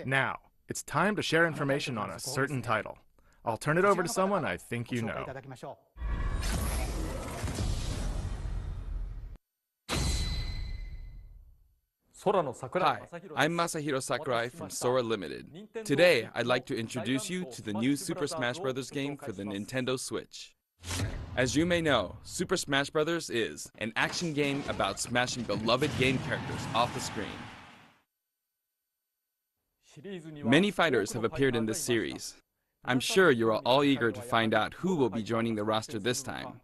Now, it's time to share information on a certain title. I'll turn it over to someone I think you know. Hi, I'm Masahiro Sakurai from Sora Limited. Today, I'd like to introduce you to the new Super Smash Bros. Game for the Nintendo Switch. As you may know, Super Smash Bros. Is an action game about smashing beloved game characters off the screen. Many fighters have appeared in this series. I'm sure you are all eager to find out who will be joining the roster this time.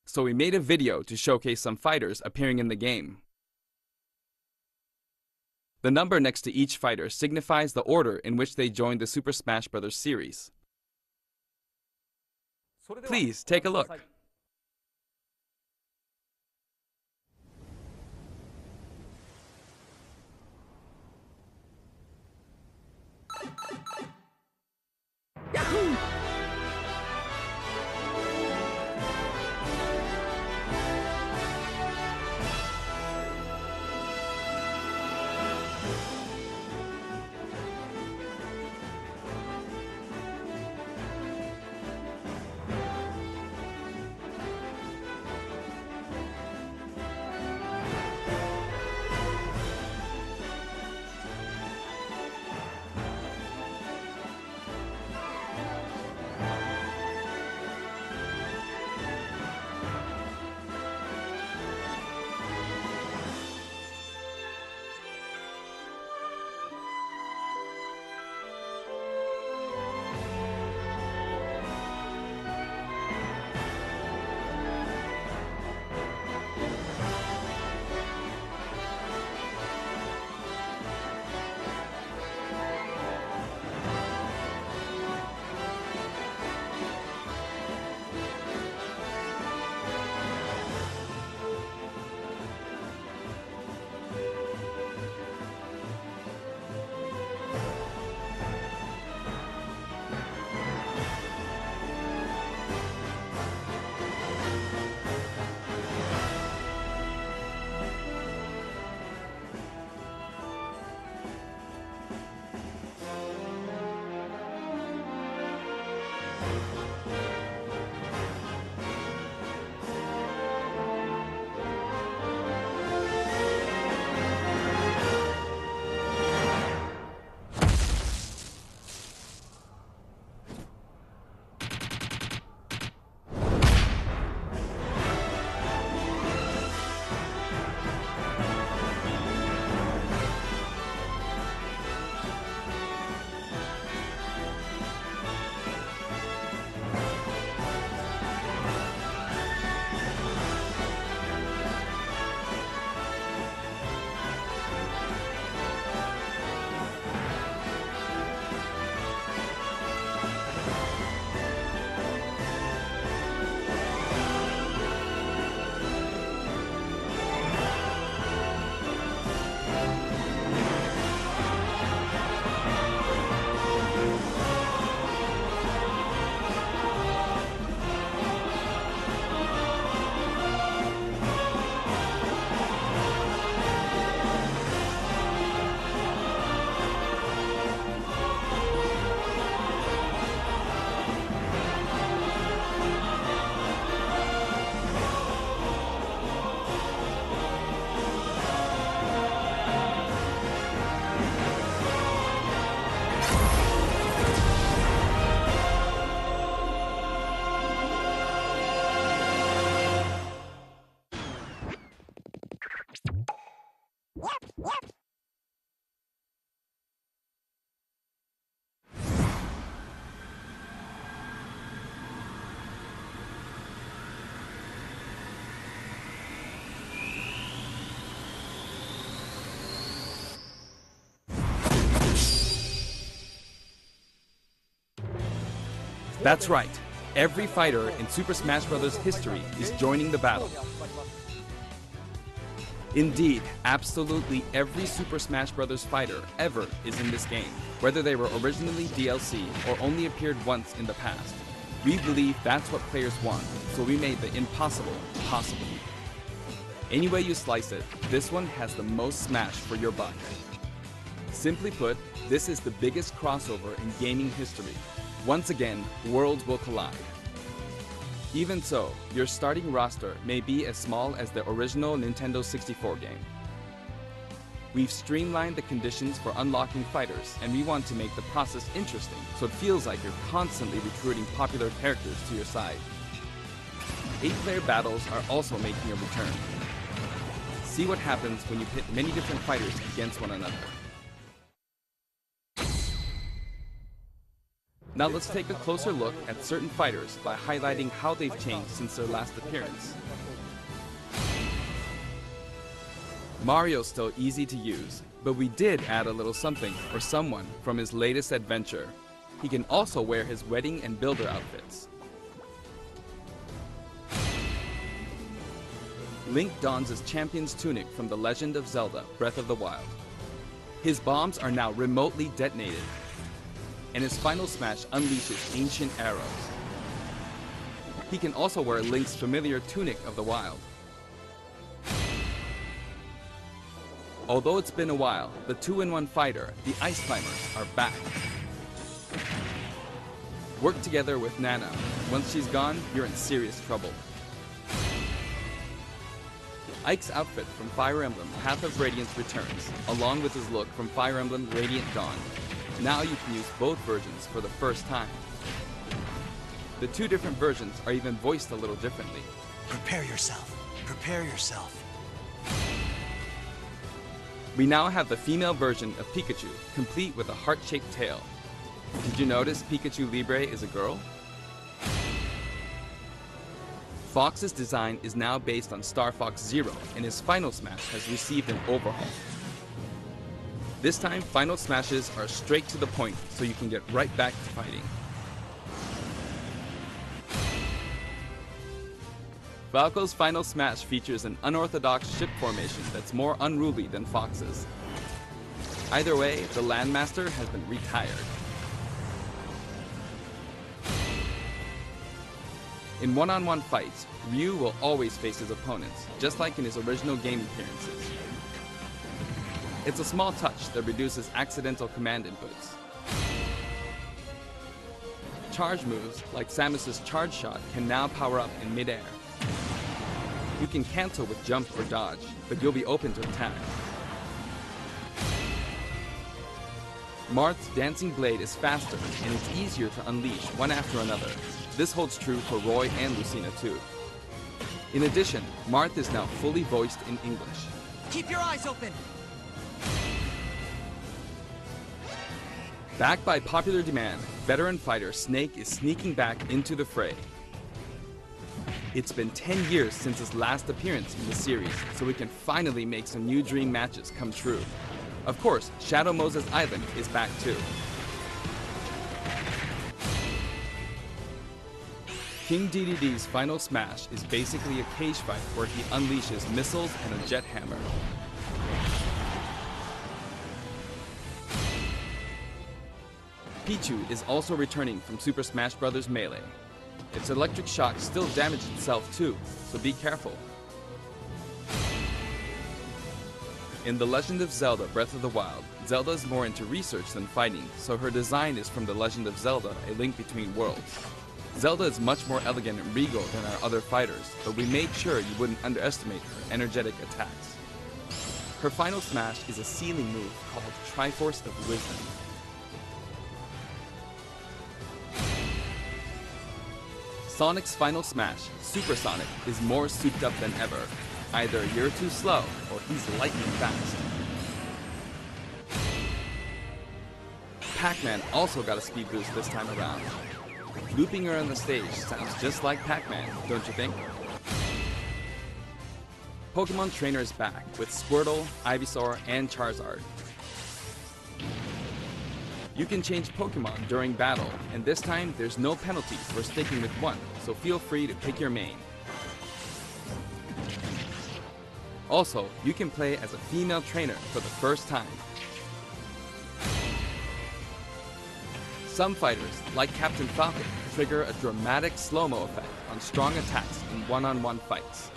So we made a video to showcase some fighters appearing in the game. The number next to each fighter signifies the order in which they joined the Super Smash Bros. Series. Please take a look. Yahoo! That's right. Every fighter in Super Smash Bros. History is joining the battle. Indeed, absolutely every Super Smash Bros. Fighter ever is in this game, whether they were originally DLC or only appeared once in the past. We believe that's what players want, so we made the impossible possible. Any way you slice it, this one has the most smash for your buck. Simply put, this is the biggest crossover in gaming history. Once again, worlds will collide. Even so, your starting roster may be as small as the original Nintendo 64 game. We've streamlined the conditions for unlocking fighters, and we want to make the process interesting so it feels like you're constantly recruiting popular characters to your side. 8-player battles are also making a return. See what happens when you pit many different fighters against one another. Now let's take a closer look at certain fighters by highlighting how they've changed since their last appearance. Mario's still easy to use, but we did add a little something or someone from his latest adventure. He can also wear his wedding and builder outfits. Link dons his champion's tunic from The Legend of Zelda: Breath of the Wild. His bombs are now remotely detonated, and his final smash unleashes ancient arrows. He can also wear Link's familiar Tunic of the Wild. Although it's been a while, the 2-in-1 fighter, the Ice Climbers, are back. Work together with Nana. Once she's gone, you're in serious trouble. Ike's outfit from Fire Emblem Path of Radiance returns, along with his look from Fire Emblem Radiant Dawn. Now you can use both versions for the first time. The two different versions are even voiced a little differently. Prepare yourself. Prepare yourself. We now have the female version of Pikachu, complete with a heart-shaped tail. Did you notice Pikachu Libre is a girl? Fox's design is now based on Star Fox Zero, and his final smash has received an overhaul. This time, final smashes are straight to the point, so you can get right back to fighting. Falco's final smash features an unorthodox ship formation that's more unruly than Fox's. Either way, the Landmaster has been retired. In one-on-one fights, Ryu will always face his opponents, just like in his original game appearances. It's a small touch that reduces accidental command inputs. Charge moves, like Samus's charge shot, can now power up in midair. You can cancel with jump or dodge, but you'll be open to attack. Marth's dancing blade is faster, and it's easier to unleash one after another. This holds true for Roy and Lucina too. In addition, Marth is now fully voiced in English. Keep your eyes open! Backed by popular demand, veteran fighter Snake is sneaking back into the fray. It's been 10 years since his last appearance in the series, so we can finally make some new dream matches come true. Of course, Shadow Moses Island is back too. King DDD's final smash is basically a cage fight where he unleashes missiles and a jet hammer. Pichu is also returning from Super Smash Bros. Melee. Its electric shock still damaged itself too, so be careful. In The Legend of Zelda: Breath of the Wild, Zelda is more into research than fighting, so her design is from The Legend of Zelda: A Link Between Worlds. Zelda is much more elegant and regal than our other fighters, but we made sure you wouldn't underestimate her energetic attacks. Her final smash is a ceiling move called Triforce of Wisdom. Sonic's final smash, Super Sonic, is more souped up than ever. Either you're too slow, or he's lightning fast. Pac-Man also got a speed boost this time around. Looping around the stage sounds just like Pac-Man, don't you think? Pokemon Trainer is back with Squirtle, Ivysaur, and Charizard. You can change Pokemon during battle, and this time there's no penalty for sticking with one, so feel free to pick your main. Also, you can play as a female trainer for the first time. Some fighters, like Captain Falcon, trigger a dramatic slow-mo effect on strong attacks in one-on-one fights.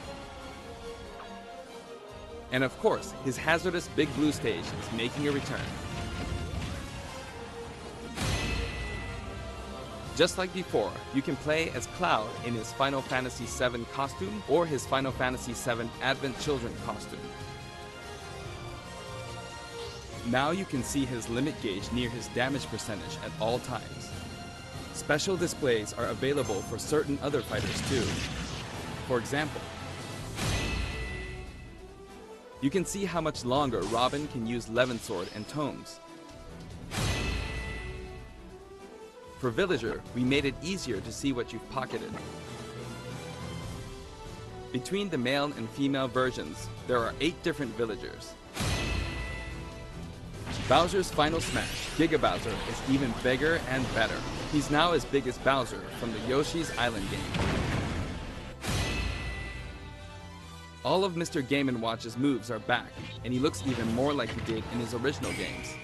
And of course, his hazardous Big Blue stage is making a return. Just like before, you can play as Cloud in his Final Fantasy VII costume or his Final Fantasy VII Advent Children costume. Now you can see his limit gauge near his damage percentage at all times. Special displays are available for certain other fighters too. For example, you can see how much longer Robin can use Levin Sword and Tomes. For Villager, we made it easier to see what you've pocketed. Between the male and female versions, there are 8 different villagers. Bowser's Final Smash, Giga Bowser, is even bigger and better. He's now as big as Bowser from the Yoshi's Island game. All of Mr. Game & Watch's moves are back, and he looks even more like he did in his original games.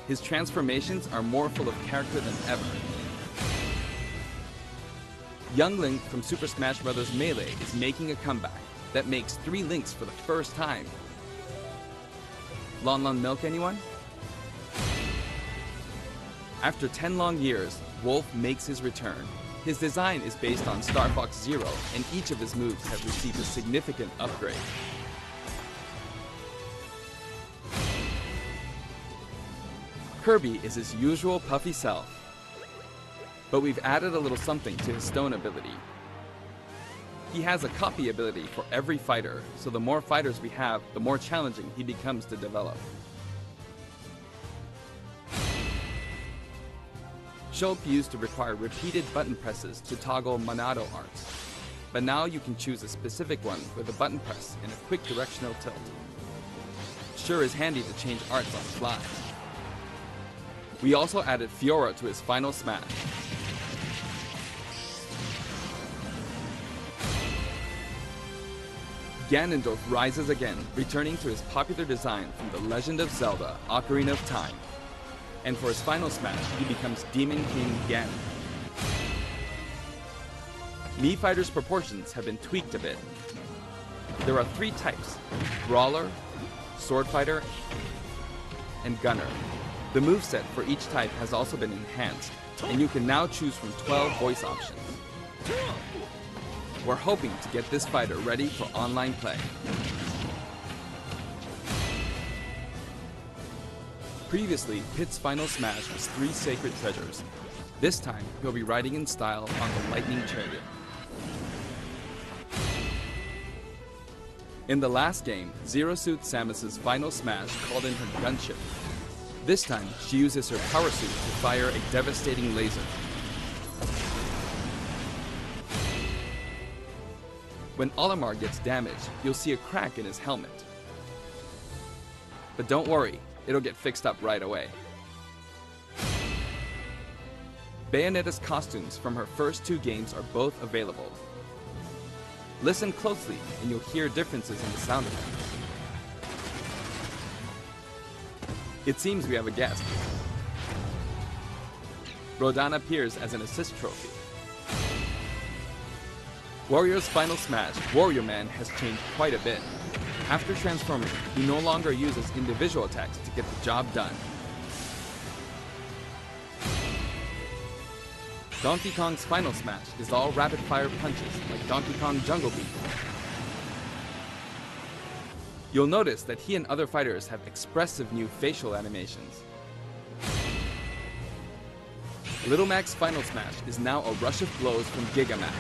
His transformations are more full of character than ever. Young Link from Super Smash Bros. Melee is making a comeback that makes 3 Links for the first time. Lon Lon Milk, anyone? After 10 long years, Wolf makes his return. His design is based on Star Fox Zero, and each of his moves have received a significant upgrade. Kirby is his usual puffy self, but we've added a little something to his stone ability. He has a copy ability for every fighter, so the more fighters we have, the more challenging he becomes to develop. Shulk used to require repeated button presses to toggle Monado arts, but now you can choose a specific one with a button press and a quick directional tilt. Sure is handy to change arts on the fly. We also added Fiora to his Final Smash. Ganondorf rises again, returning to his popular design from The Legend of Zelda: Ocarina of Time. And for his Final Smash, he becomes Demon King Ganon. Mii Fighter's proportions have been tweaked a bit. There are 3 types: Brawler, Sword Fighter, and Gunner. The moveset for each type has also been enhanced, and you can now choose from 12 voice options. We're hoping to get this fighter ready for online play. Previously, Pit's Final Smash was 3 sacred treasures. This time, he'll be riding in style on the Lightning Chariot. In the last game, Zero Suit Samus's Final Smash called in her gunship. This time, she uses her power suit to fire a devastating laser. When Olimar gets damaged, you'll see a crack in his helmet. But don't worry, it'll get fixed up right away. Bayonetta's costumes from her first 2 games are both available. Listen closely and you'll hear differences in the sound effects. It seems we have a guest. Rodan appears as an assist trophy. Warrior's Final Smash, Warrior Man, has changed quite a bit. After transforming, he no longer uses individual attacks to get the job done. Donkey Kong's Final Smash is all rapid-fire punches like Donkey Kong Jungle Beat. You'll notice that he and other fighters have expressive new facial animations. Little Mac's Final Smash is now a rush of blows from Giga Mac.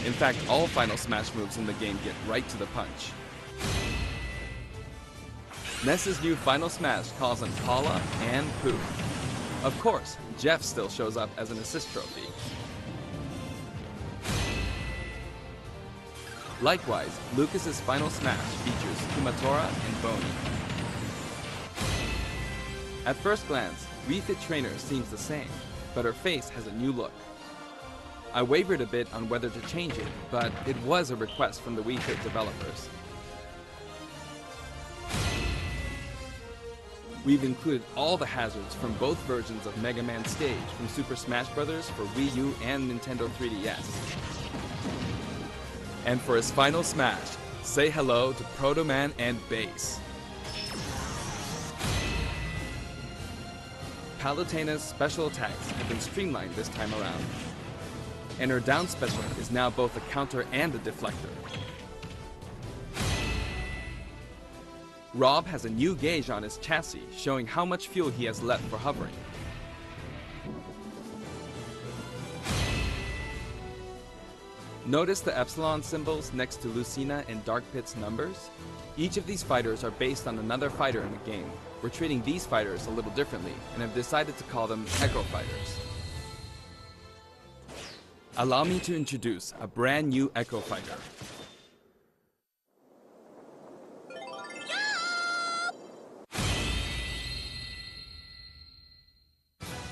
In fact, all Final Smash moves in the game get right to the punch. Ness's new Final Smash calls on Paula and Pooh. Of course, Jeff still shows up as an assist trophy. Likewise, Lucas's Final Smash features Kumatora and Boney. At first glance, Wii Fit Trainer seems the same, but her face has a new look. I wavered a bit on whether to change it, but it was a request from the Wii Fit developers. We've included all the hazards from both versions of Mega Man Stage from Super Smash Bros. For Wii U and Nintendo 3DS. And for his Final Smash, Say hello to Proto Man and Base. Palutena's special attacks have been streamlined this time around, and her down special is now both a counter and a deflector. Rob has a new gauge on his chassis, showing how much fuel he has left for hovering. Notice the epsilon symbols next to Lucina and Dark Pit's numbers? Each of these fighters are based on another fighter in the game. We're treating these fighters a little differently and have decided to call them Echo Fighters. Allow me to introduce a brand new Echo Fighter.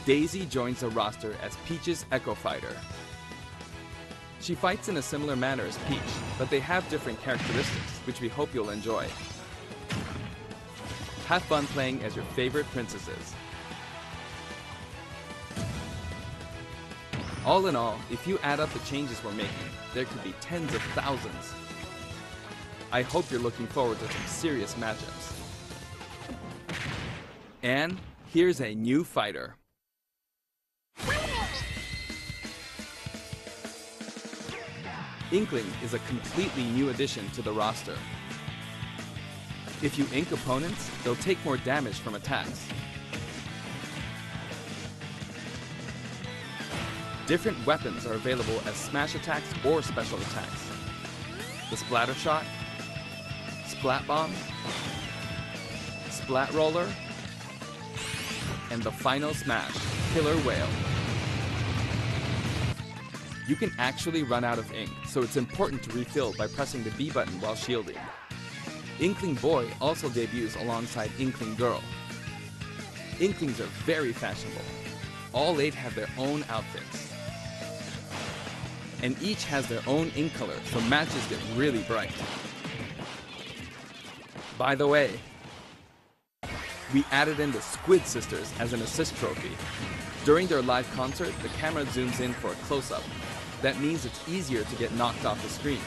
Daisy joins the roster as Peach's Echo Fighter. She fights in a similar manner as Peach, but they have different characteristics, which we hope you'll enjoy. Have fun playing as your favorite princesses. All in all, if you add up the changes we're making, there could be tens of thousands. I hope you're looking forward to some serious matchups. And here's a new fighter. Inkling is a completely new addition to the roster. If you ink opponents, they'll take more damage from attacks. Different weapons are available as smash attacks or special attacks. The Splatter Shot, Splat Bomb, Splat Roller, and the final smash, Killer Whale. You can actually run out of ink, so it's important to refill by pressing the B button while shielding. Inkling Boy also debuts alongside Inkling Girl. Inklings are very fashionable. All 8 have their own outfits. And each has their own ink color, so matches get really bright. By the way, we added in the Squid Sisters as an assist trophy. During their live concert, the camera zooms in for a close-up. That means it's easier to get knocked off the screen.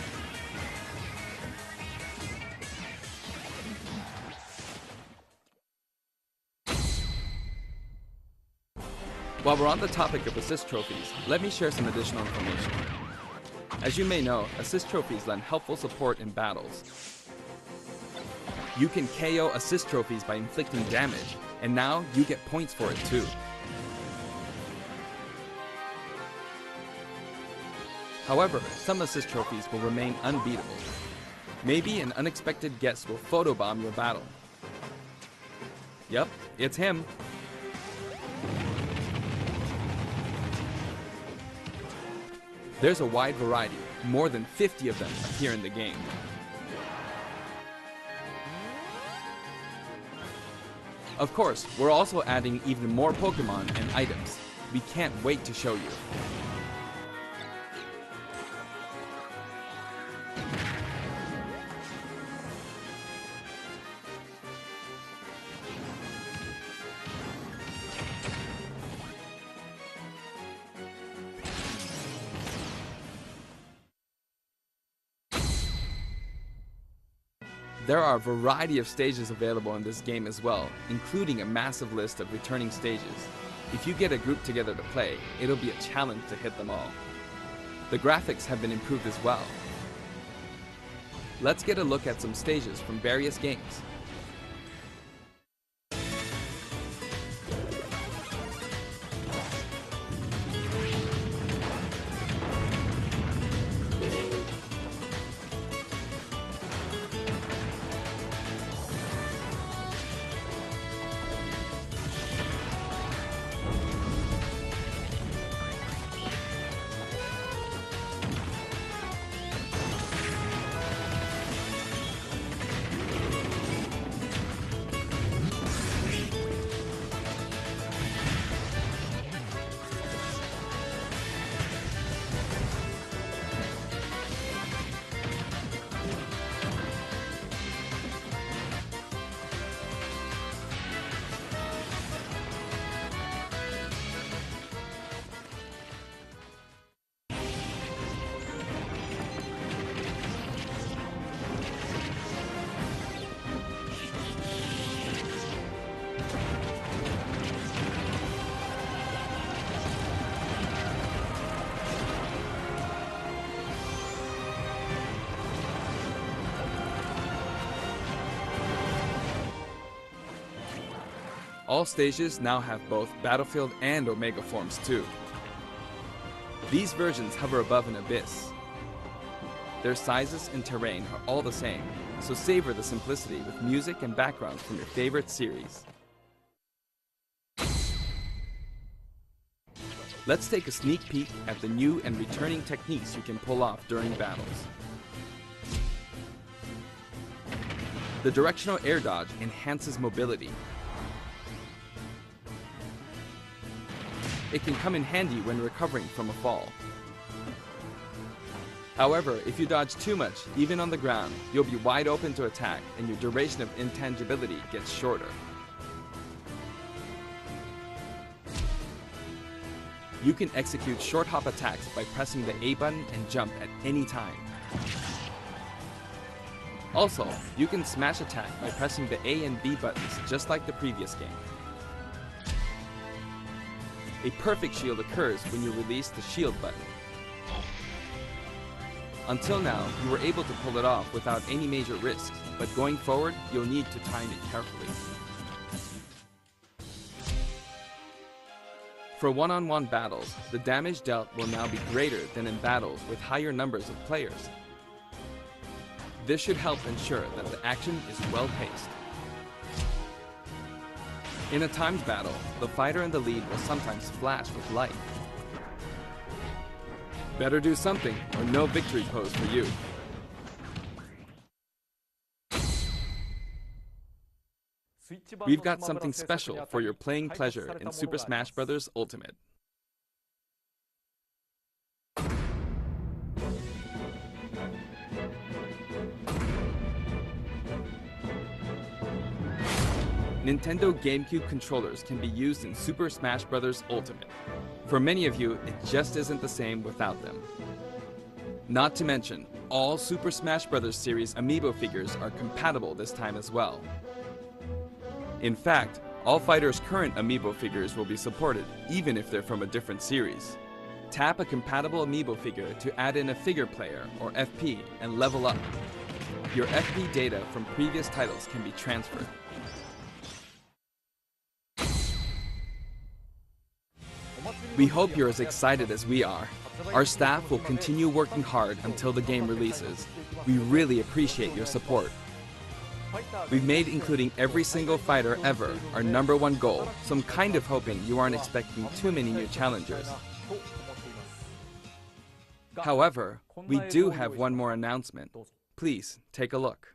While we're on the topic of assist trophies, let me share some additional information. As you may know, assist trophies lend helpful support in battles. You can KO assist trophies by inflicting damage, and now you get points for it too. However, some assist trophies will remain unbeatable. Maybe an unexpected guest will photobomb your battle. Yep, it's him. There's a wide variety, more than 50 of them appear in the game. Of course, we're also adding even more Pokemon and items. We can't wait to show you. There are a variety of stages available in this game as well, including a massive list of returning stages. If you get a group together to play, it'll be a challenge to hit them all. The graphics have been improved as well. Let's get a look at some stages from various games. All stages now have both Battlefield and Omega forms too. These versions hover above an abyss. Their sizes and terrain are all the same, so savor the simplicity with music and backgrounds from your favorite series. Let's take a sneak peek at the new and returning techniques you can pull off during battles. The directional air dodge enhances mobility. It can come in handy when recovering from a fall. However, if you dodge too much, even on the ground, you'll be wide open to attack and your duration of intangibility gets shorter. You can execute short hop attacks by pressing the A button and jump at any time. Also, you can smash attack by pressing the A and B buttons just like the previous game. A perfect shield occurs when you release the shield button. Until now, you were able to pull it off without any major risks, but going forward, you'll need to time it carefully. For one-on-one battles, the damage dealt will now be greater than in battles with higher numbers of players. This should help ensure that the action is well-paced. In a timed battle, the fighter in the lead will sometimes flash with light. Better do something, or no victory pose for you. We've got something special for your playing pleasure in Super Smash Bros. Ultimate. Nintendo GameCube controllers can be used in Super Smash Bros. Ultimate. For many of you, it just isn't the same without them. Not to mention, all Super Smash Bros. Series amiibo figures are compatible this time as well. In fact, all fighters' current amiibo figures will be supported, even if they're from a different series. Tap a compatible amiibo figure to add in a figure player, or FP, and level up. Your FP data from previous titles can be transferred. We hope you're as excited as we are. Our staff will continue working hard until the game releases. We really appreciate your support. We've made including every single fighter ever our #1 goal, so I'm kind of hoping you aren't expecting too many new challengers. However, we do have one more announcement. Please take a look.